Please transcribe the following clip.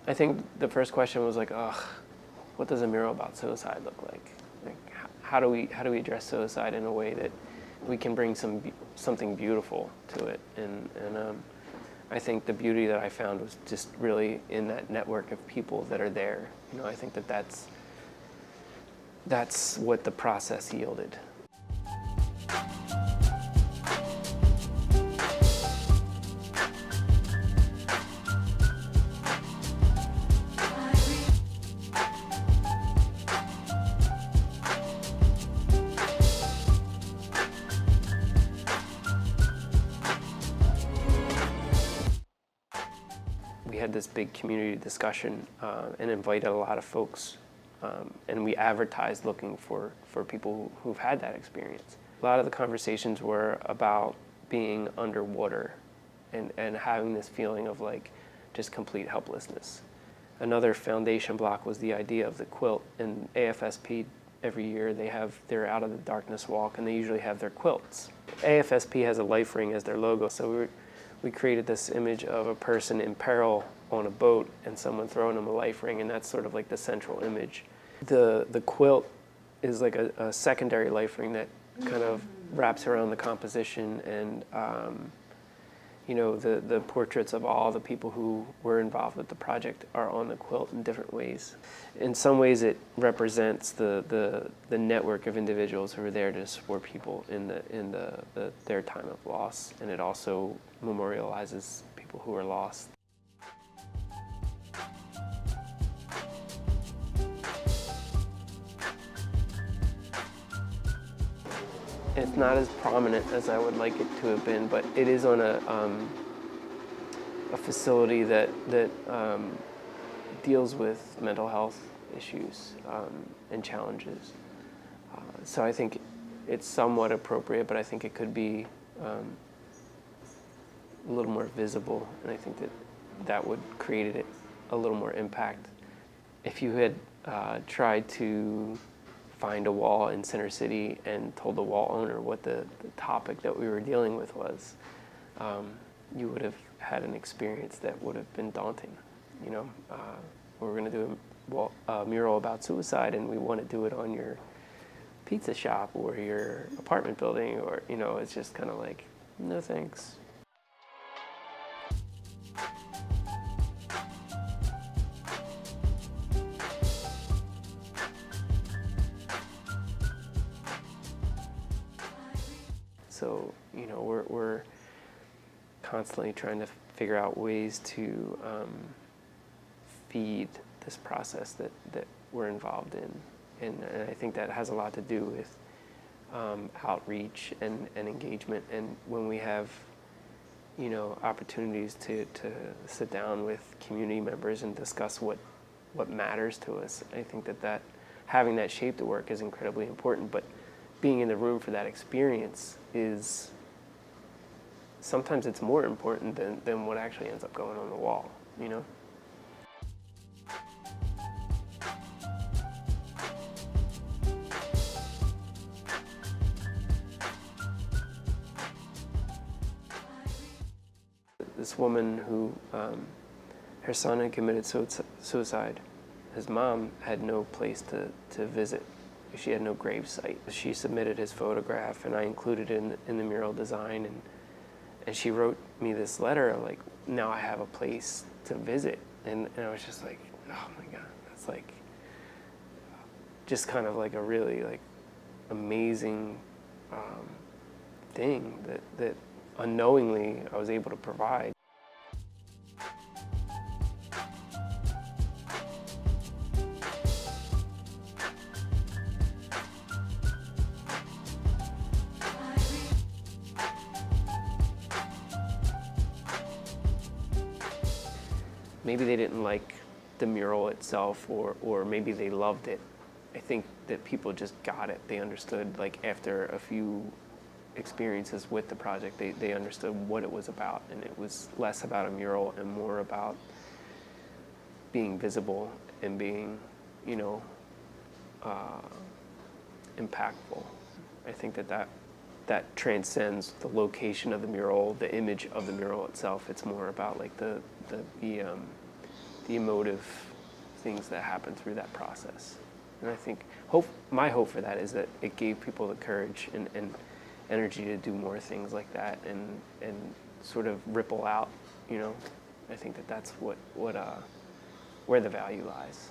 I think the first question was like, ugh, what does a mural about suicide look like? Like, how do we address suicide in a way that we can bring something beautiful to it? And I think the beauty that I found was just really in that network of people that are there. You know, I think that that's what the process yielded. We had this big community discussion and invited a lot of folks, and we advertised looking for people who've had that experience. A lot of the conversations were about being underwater and having this feeling of like just complete helplessness. Another foundation block was the idea of the quilt. In AFSP, every year they have their Out of the Darkness walk, and they usually have their quilts. AFSP has a life ring as their logo, so we created this image of a person in peril on a boat and someone throwing them a life ring, and that's sort of like the central image. The quilt is like a secondary life ring that kind of wraps around the composition, and you know, the portraits of all the people who were involved with the project are on the quilt in different ways. In some ways it represents the network of individuals who are there to support people in their time of loss, and it also memorializes people who are lost. It's not as prominent as I would like it to have been, but it is on a facility that deals with mental health issues and challenges. So I think it's somewhat appropriate, but I think it could be a little more visible, and I think that would create a little more impact. If you had tried to find a wall in Center City and told the wall owner what the topic that we were dealing with was, you would have had an experience that would have been daunting. You know, we're going to do a mural about suicide, and we want to do it on your pizza shop or your apartment building, or, you know, it's just kind of like, no thanks. So, you know, we're constantly trying to figure out ways to feed this process that we're involved in. And I think that has a lot to do with outreach and engagement. And when we have, you know, opportunities to sit down with community members and discuss what matters to us, I think that having that shape the work is incredibly important. But being in the room for that experience is, sometimes it's more important than what actually ends up going on the wall, you know? This woman who, her son had committed suicide. His mom had no place to visit. She had no grave site. She submitted his photograph, and I included it in the mural design, and she wrote me this letter like, now I have a place to visit. And I was just like, oh my God, that's like, just kind of like a really like amazing thing that unknowingly I was able to provide. Maybe they didn't like the mural itself, or maybe they loved it. I think that people just got it. They understood, like, after a few experiences with the project, they understood what it was about, and it was less about a mural and more about being visible and being, you know, impactful. I think that transcends the location of the mural, the image of the mural itself. It's more about like the the emotive things that happen through that process. And I think my hope for that is that it gave people the courage and energy to do more things like that and sort of ripple out, you know. I think that that's where the value lies.